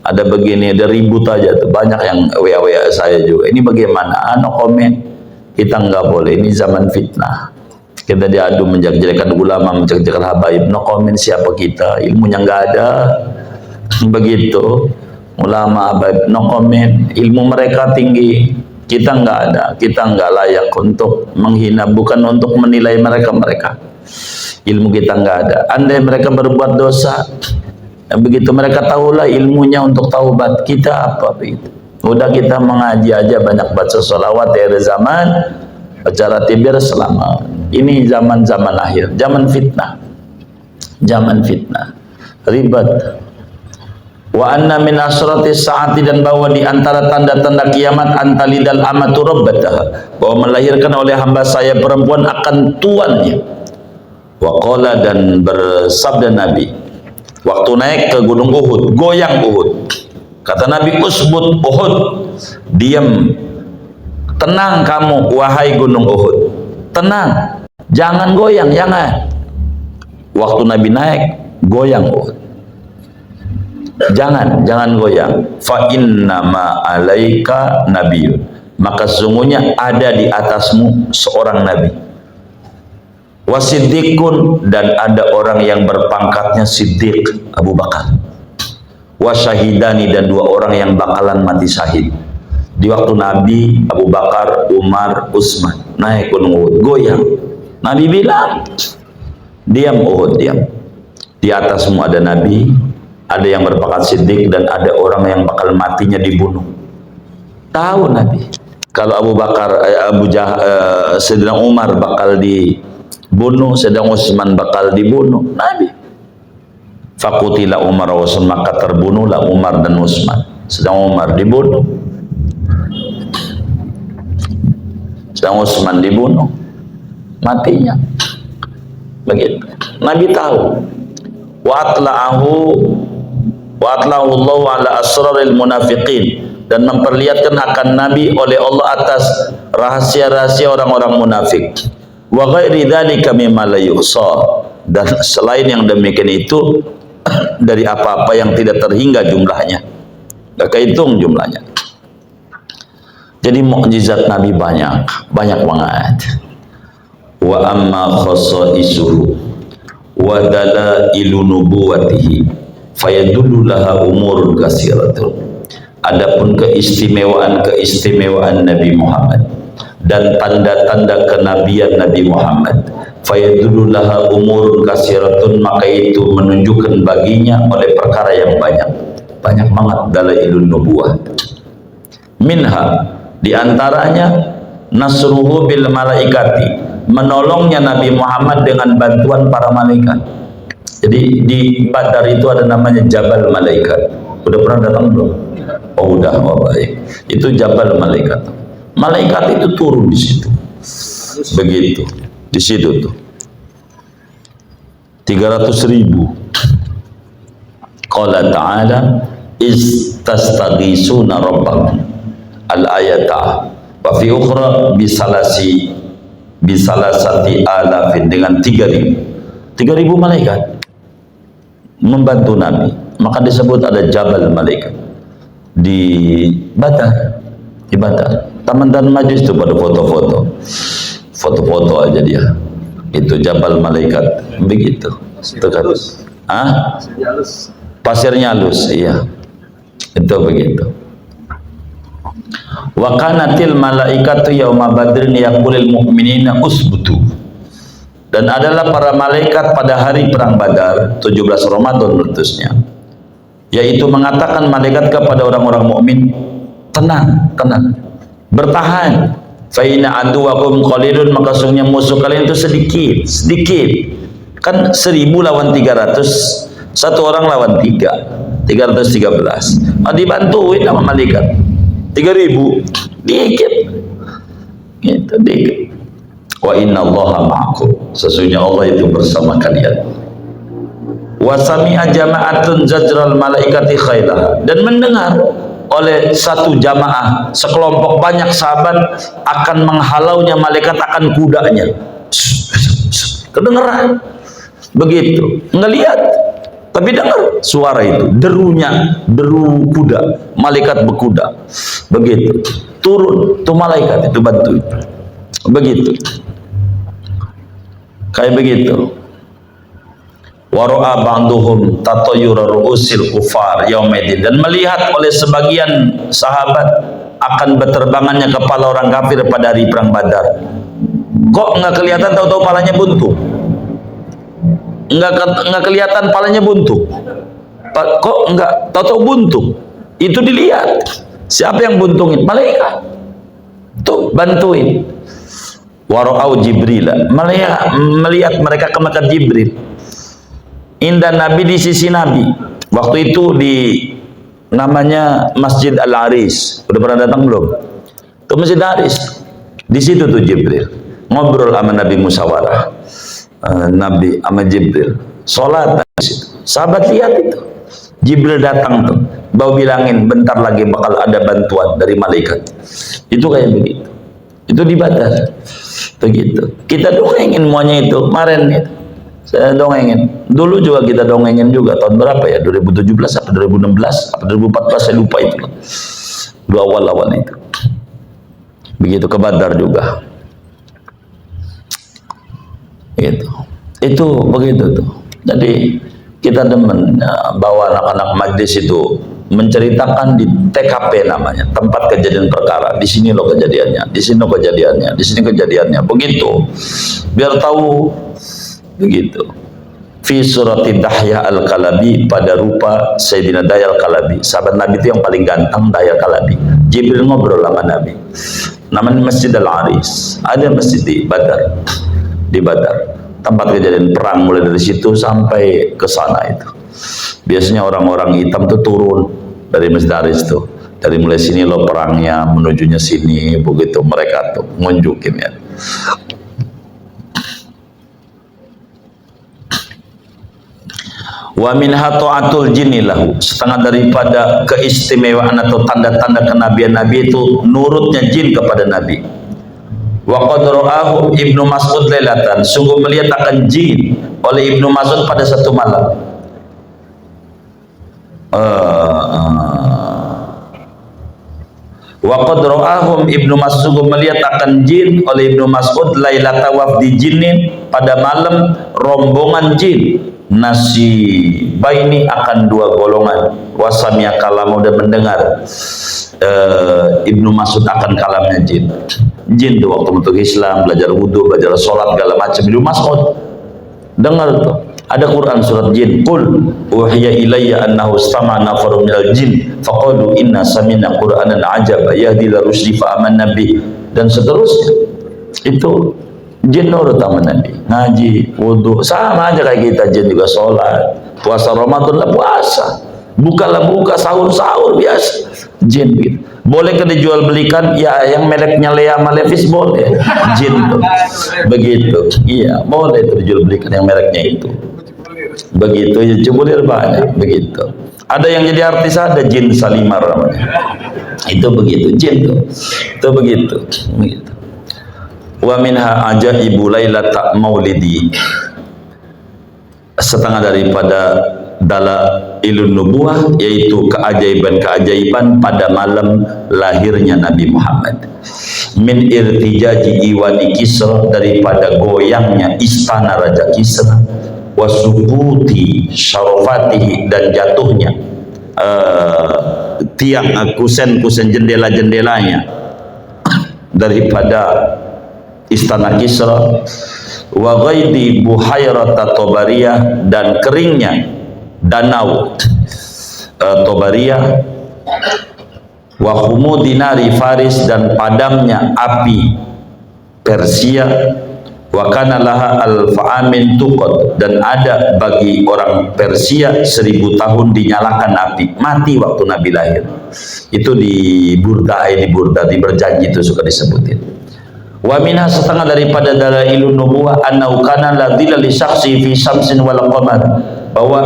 ada begini, ada ribut aja tuh. Banyak yang WA saya juga. Ini bagaimana? No comment. Kita nggak boleh. Ini zaman fitnah. Kita diadu menjelek-jelekan ulama, menjelek-jelekan habaib. No comment siapa kita? Ilmunya nggak ada. Begitu. Ulama habaib, no comment. Ilmu mereka tinggi. Kita nggak ada. Kita nggak layak untuk menghina. Bukan untuk menilai mereka. Ilmu kita nggak ada. Andai mereka berbuat dosa, begitu mereka tahulah ilmunya untuk taubat. Kita apa begitu? Udah kita mengaji aja, banyak baca sholawat dari zaman acara tibir selama ini zaman akhir, zaman fitnah, ribet. Wa anna min asrati saati, dan bahwa di antara tanda-tanda kiamat antalidal amatu rabbatah, bahwa melahirkan oleh hamba saya perempuan akan tuannya. Wa qala, dan bersabda Nabi waktu naik ke gunung Uhud, goyang Uhud, kata Nabi, usbut Uhud, diam, tenang kamu wahai gunung Uhud, tenang, jangan goyang, jangan. Waktu Nabi naik, goyang Uhud, jangan goyang. Fa inna ma alaika nabiyyun, maka sesungguhnya ada di atasmu seorang nabi. Wasiddiqun, dan ada orang yang berpangkatnya Siddiq, Abu Bakar. Wasyahidani, dan 2 orang yang bakalan mati syahid. Di waktu Nabi, Abu Bakar, Umar, Utsman naik gunung Uhud, goyang. Nabi bilang, diam Uhud, diam. Di atasmu ada Nabi, ada yang berpangkat Siddiq, dan ada orang yang bakal matinya dibunuh. Tahu Nabi kalau Abu Bakar, Sayyidina Umar bakal dibunuh, sedang Utsman bakal dibunuh. Nabi, faqutila Umar wa Utsman, maka terbunuhlah Umar dan Utsman. Sedang Umar dibunuh, sedang Utsman dibunuh, matinya. Begitu. Nabi tahu. Wa atla'ahu Allahu ala asraril munafiqin, dan memperlihatkan akan Nabi oleh Allah atas rahasia-rahasia orang-orang munafik. Wa ghairi dzalika mimma la yuhsa, dan selain yang demikian itu dari apa-apa yang tidak terhingga jumlahnya, tidak kehitung jumlahnya. Jadi mukjizat Nabi banyak banget. Wa amma khasaisuhu wa dalailu nubuwatihi fayadullu laha umurun katsiratun. Adapun keistimewaan Nabi Muhammad dan tanda-tanda kenabian Nabi Muhammad, fayadullu laha umurun katsiratun, maka itu menunjukkan baginya oleh perkara yang banyak banget dalailun nubuwah. Minha, diantaranya nasruhu bil malaikati, menolongnya Nabi Muhammad dengan bantuan para malaikat. Jadi di Badar itu ada namanya Jabal Malaikat. Udah pernah datang belum? Oh udah, oh baik. Itu Jabal Malaikat. Malaikat itu turun di situ. Begitu. Di situ tuh. 300.000. Qala ta'ala istastaghisuna rabbakum. Al-ayata. Wa fi ukhra bisalasati alafin, dengan 3.000 malaikat membantu Nabi. Maka disebut ada Jabal Malaikat di Badar. Taman Majlis itu pada foto-foto aja dia. Itu Jabal Malaikat. Begitu. Pasirnya halus, iya. Itu begitu. Wa kanatil malaikatu yauma badrin yaqulul mu'minina usbutu, dan adalah para malaikat pada hari perang Badar 17 Ramadan letusnya, yaitu mengatakan malaikat kepada orang-orang mukmin, tenang, bertahan. Fa inna aduwakum qalilun, maka sungguhnya musuh kalian itu sedikit. Kan 1000 lawan 300, satu orang lawan 313. Dibantuin sama malaikat 3.000, dikit gitu, dikit. Wa inna allaha ma'akum, sesungguhnya Allah itu bersama kalian. Wa sami'a jama'atun zajral malaikati khailah, dan mendengar oleh satu jamaah, sekelompok banyak sahabat akan menghalaunya malaikat akan kudanya. Kedengeran begitu, ngelihat tapi dengar suara itu, deru kuda, malaikat berkuda. Begitu turun tuh malaikat itu bantu, begitu kayak begitu. Waro'a ba'duhum tatayyura ru'usil kufar yaumidin, dan melihat oleh sebagian sahabat akan berterbangannya kepala orang kafir pada hari perang Badar. Kok nggak kelihatan, tahu-tahu palanya buntu? Nggak kelihatan palanya buntu. Kok nggak tahu-tahu buntu? Itu dilihat. Siapa yang buntungin? Malaikat. Tuh bantuin. Wara'au Jibril, melihat mereka ke Mekah Jibril. Indah Nabi, di sisi Nabi. Waktu itu di namanya Masjid Al-Aris. Udah pernah datang belum? Ke Masjid Al-Aris. Di situ tuh Jibril ngobrol sama Nabi, musyawarah. Nabi sama Jibril sholat di situ. Sahabat lihat itu, Jibril datang tuh, bau bilangin bentar lagi bakal ada bantuan dari malaikat. Itu kayak begitu. Itu di Badar. Begitu. Kita dongengin semuanya itu kemarin itu. Saya dongengin. Dulu juga kita dongengin juga, tahun berapa ya? 2017 atau 2016 atau 2014, saya lupa itu. Dua awal-awal itu. Begitu ke Badar juga. Gitu. Itu begitu tuh. Jadi kita demen bawa anak-anak majlis itu menceritakan di TKP namanya, tempat kejadian perkara. Di sini loh kejadiannya, di sini loh kejadiannya, di sini kejadiannya. Begitu. Biar tahu begitu. Fi surati Dahya Al-Kalabi, pada rupa Sayyidina Dahya Al-Kalabi. Sahabat Nabi itu yang paling ganteng, Dahya Al-Kalabi. Jibril ngobrol sama Nabi. Namanya Masjid Al-Aris. Ada masjid di Badar. Di Badar. Tempat kejadian perang mulai dari situ sampai ke sana itu. Biasanya orang-orang hitam tuh turun dari Masjid Al-Aris tuh. Dari mulai sini lo perangnya menujunya sini, begitu mereka tuh ngunjukin ya. Wa min ta'atul jinni lahu, setengah daripada keistimewaan atau tanda-tanda kenabian Nabi itu nurutnya jin kepada Nabi. Wa qad ra'ahu Ibnu Mas'ud lailatan, sungguh melihat akan jin oleh Ibnu Mas'ud pada satu malam. Wa qad ra'ahum Ibnu Mas'ud, sungguh melihat akan jin oleh Ibnu Mas'ud lailata wafdi jinnin, pada malam rombongan jin. Nasibaini, akan dua golongan. Wasamia kalamu, dan mendengar Ibnu Mas'ud akan kalamnya jin. Jin tuh waktu untuk Islam, belajar wudhu, belajar sholat, segala macam. Ibnu Mas'ud dengar tuh. Ada Quran surat jin. Qul uhiya ilayya annahu istama'a nafarun minal jin faqalu inna sami'na qur'anan ajaba yahdi ila rusdi fa amanna bih, dan seterusnya. Itu jin nurut sama Nabi, ngaji, wudhu, sama aja kayak kita. Jin juga sholat, puasa Ramadan lah puasa, buka lah buka, sahur biasa. Jin gitu. Boleh ke dijual belikan? Ya, yang mereknya Lea Malevis boleh. Jin tuh. Begitu. Iya, boleh dijual belikan yang mereknya itu. Begitu, ya cukup banyak. Begitu. Ada yang jadi artis, ada Jin Salimar namanya. Itu begitu, jin tuh. Itu begitu. Begitu. Wa minha ajaibu lailata maulidi, setengah daripada dalailun nubuwah, yaitu keajaiban-keajaiban pada malam lahirnya Nabi Muhammad. Min irtijaji iwani Kisra, daripada goyangnya istana Raja Kisra. Wasubuti syarafatihi, dan jatuhnya tiang kusen-kusen jendela-jendelanya daripada istana Kisra. Wa ghaidi buhairata Tobariyah, dan keringnya danau Tobariyah. Wa humudi nari Faris, dan padamnya api Persia. Wa kana laha al-fa'amin tuqad, dan ada bagi orang Persia 1000 tahun dinyalakan api, mati waktu Nabi lahir. Itu di Burda, di berjanji itu suka disebutin. Wa minha, setengah daripada dalailun nubuwah, annau kana la dhilla li syakhsi fi syamsin wal qamar, bahwa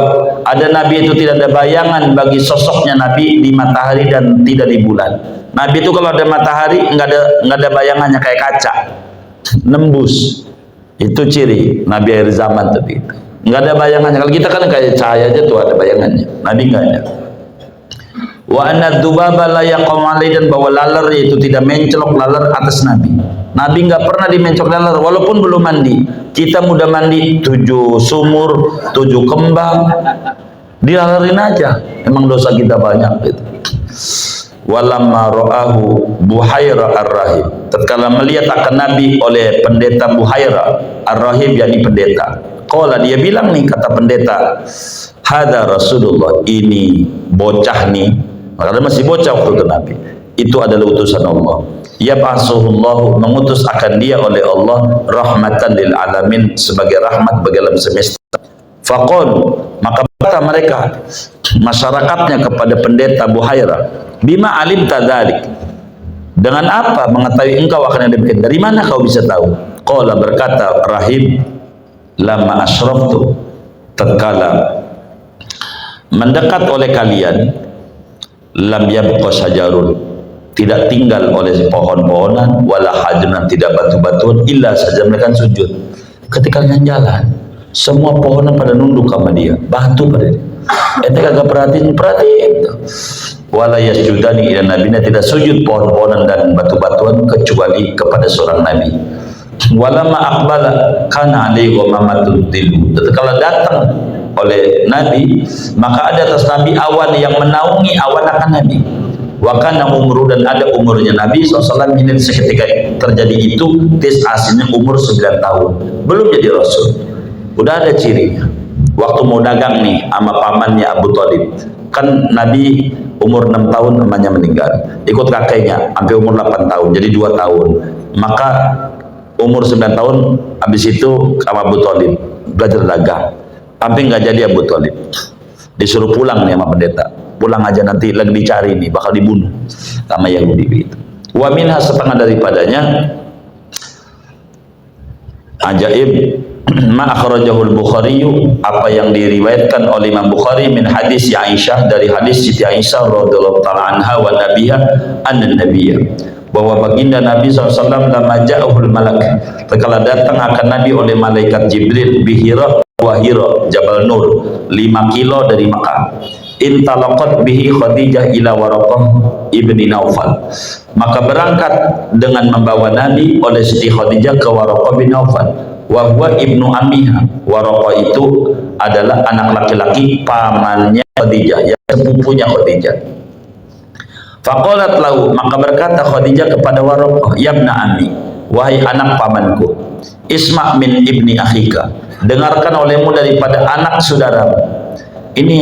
ada Nabi itu tidak ada bayangan bagi sosoknya Nabi di matahari dan tidak di bulan. Nabi itu kalau ada matahari enggak ada bayangannya, kayak kaca nembus. Itu ciri Nabi akhir zaman tadi. Enggak ada bayangannya. Kalau kita kan kayak cahaya aja tuh ada bayangannya. Nabi enggak ada. Wa anna dzubaba la yaqum alaihi, dan bahwa laler itu tidak mencelok laler atas Nabi. Nabi enggak pernah dimencok laler walaupun belum mandi. Kita mudah mandi 7 sumur, 7 kembang, dilalerin aja. Emang dosa kita banyak gitu. Walamma ra'ahu Buhaira ar-Rahib, tatkala melihat akan Nabi oleh pendeta Buhaira ar-Rahib, yakni pendeta. Qala, dia bilang nih, kata pendeta, hada Rasulullah, ini bocah nih, karena masih bocah waktu itu Nabi, itu adalah utusan Allah. Ya ba'asuhullahu, mengutus akan dia oleh Allah, rahmatan lil alamin, sebagai rahmat bagi alam semesta. Faqal, maka kata mereka masyarakatnya kepada pendeta Buhaira, bima alim tadzalik, dengan apa mengetahui engkau akan yang demikian, dari mana kau bisa tahu? Qala, berkata Rahib, lama asyraftu, tatkala mendekat oleh kalian, lam yabqa sajarun, tidak tinggal oleh pohon-pohonan, wala hajrun, tidak batu-batuan, illa saja mereka sujud. Ketika kalian jalan, semua pohonan pada nunduk sama dia, batu pada dia. Ente kagak perhatiin. Wala yasjudani ila nabiyina, tidak sujud pohon-pohonan dan batu-batuan kecuali kepada seorang nabi. Walamma aqbala kana alaihi ghamamatun tilu. Kalau datang oleh Nabi, maka ada atas Nabi awan yang menaungi awan akan Nabi. Wa kana umru, dan ada umurnya Nabi SAW ini seketika terjadi itu aslinya umur 9 tahun, belum jadi Rasul. Udah ada cirinya. Waktu mau dagang nih sama pamannya Abu Thalib, kan Nabi umur 6 tahun namanya meninggal, ikut kakeknya sampai umur 8 tahun, jadi 2 tahun. Maka umur 9 tahun habis itu sama Abu Thalib belajar dagang, sampai nggak jadi Abu Thalib, disuruh pulang nih sama pendeta, pulang aja nanti lagi dicari nih, bakal dibunuh sama Yahudi begitu. Wa minha, setengah daripadanya ajaib ma akhrajahul Bukhari, apa yang diriwayatkan oleh Imam Bukhari min hadis Aisyah, dari hadis Siti Aisyah radhiyallahu taala anha wa nabiha anna nabiyya, bahwa baginda Nabi SAW lama ja'ahul malak, tatkala datang akan Nabi oleh malaikat Jibril bihira wa Hira Jabal Nur 5 kilo dari Makkah. Intalaqat bihi Khadijah ila Waraqah ibni Naufal, maka berangkat dengan membawa Nabi oleh Siti Khadijah ke Waraqah bin Naufal. Wa huwa ibnu ammiha, Waraqah itu adalah anak laki-laki pamannya Khadijah, ya sepupunya Khadijah. Faqalat lahu, maka berkata Khadijah kepada Waraqah, yabna ammi, wahai anak pamanku, isma' min ibni akhika, dengarkan olehmu daripada anak saudaramu. Ini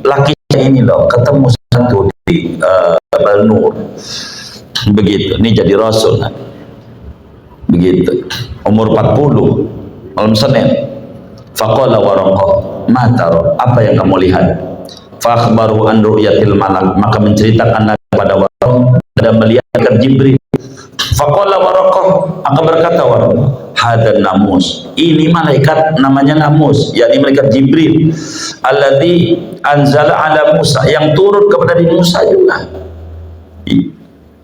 lakinya ini loh, ketemu satu di Jabal Nur begitu, ini jadi Rasul nah. Begitu umur 40 malam Senin. Faqala Waraqah, ma tara, apa yang kamu lihat? Fa akhbaru an ru'yatil malak, maka menceritakan pada Waraqah ada melihat Jibril. Faqala Waraqah, maka berkata Waraqah, hadan namus, ini malaikat namanya Namus, yakni malaikat Jibril, alladzi anzala ala Musa, yang turun kepada Nabi Musa juga.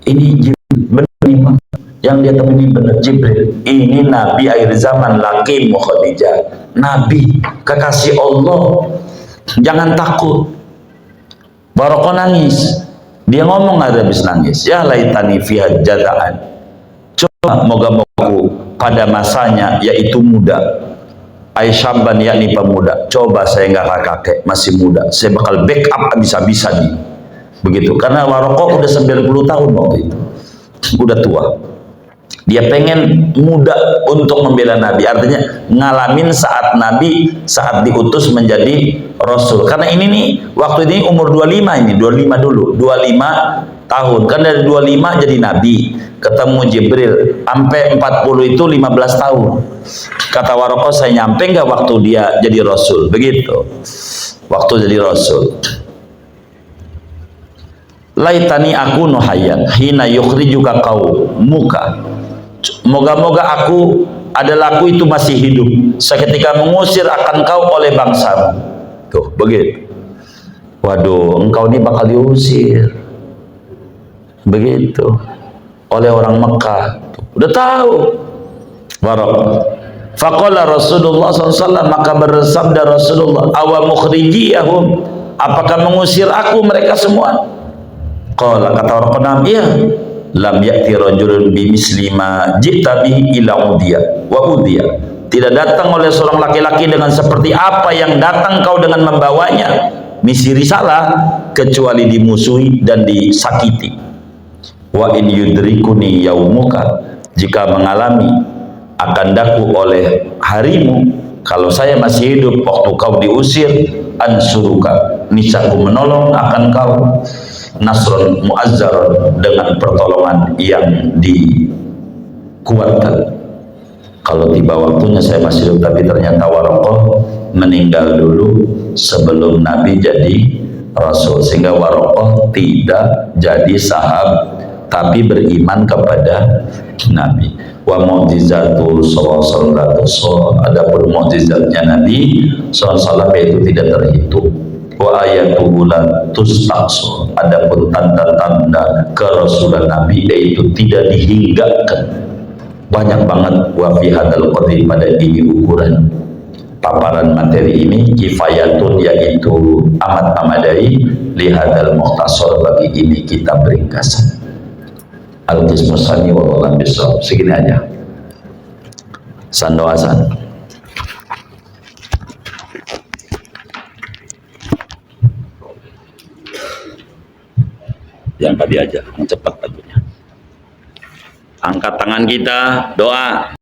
Ini Jibril benar, yang dia temui benar Jibril. Ini Nabi akhir zaman, laki Khadijah, Nabi kekasih Allah, jangan takut. Waraqah nangis, dia ngomong habis nangis, ya laitani fiha jada'an, coba moga-moga pada masanya yaitu muda, Aisyamban yakni pemuda, coba saya nggak kakek, masih muda, saya bakal backup habis-habisan begitu. Karena Waraqah udah 90 tahun waktu itu, udah tua. Dia pengen muda untuk membela Nabi, artinya ngalamin saat Nabi saat diutus menjadi Rasul. Karena ini nih waktu ini umur 25, ini 25 dulu, 25 tahun kan, dari 25 jadi Nabi, ketemu Jibril sampai 40 itu 15 tahun. Kata Waraqah, saya nyampe nggak waktu dia jadi Rasul, begitu waktu jadi Rasul. Laitani aku nuhayyan hina yukhrijuka qaumuka, moga-moga aku adalah aku itu masih hidup seketika mengusir akan kau oleh bangsamu. Tuh begitu. Waduh, engkau ini bakal diusir begitu oleh orang Mekah. Tuh, udah tahu. Waraqah. Faqala Rasulullah SAW, maka bersabda Rasulullah, awa mukhrijiyahum, apakah mengusir aku mereka semua? Qala, kata Waraqah, iya. Lam ya'ti rajulun bimisli ma ji'ta bihi ila udiya wa udiya, tidak datang oleh seorang laki-laki dengan seperti apa yang datang kau dengan membawanya, misi risalah, kecuali dimusuhi dan disakiti. Wa in yudrikuni yaumuka, jika mengalami akan daku oleh harimu, kalau saya masih hidup waktu kau diusir, ansuruka, niscaya aku menolong akan kau, nasron muazzar, dengan pertolongan yang dikuatkan. Kalau tiba waktunya saya masih hidup, tapi ternyata Waraqah meninggal dulu sebelum Nabi jadi Rasul, sehingga Waraqah tidak jadi sahabat tapi beriman kepada Nabi. Wa mu'jizatul sallallahu alaihi wasallam, adapun mukjizatnya Nabi sallallahu alaihi itu tidak terhitung. Wa ayatuhu la tustaqsa, adapun tanda-tanda kerasulan Nabi yaitu tidak dihinggakan, banyak banget. Wa fi hadzal qadri, pada ini ukuran paparan materi ini, kifayatun, yaitu amat amadai, li hadzal mukhtasar, bagi ini kitab ringkasan. Al-Qismus Sani wallahu a'lam bishawab. Segini aja. San doa san. Yang tadi aja, yang cepat lagunya. Angkat tangan kita, doa.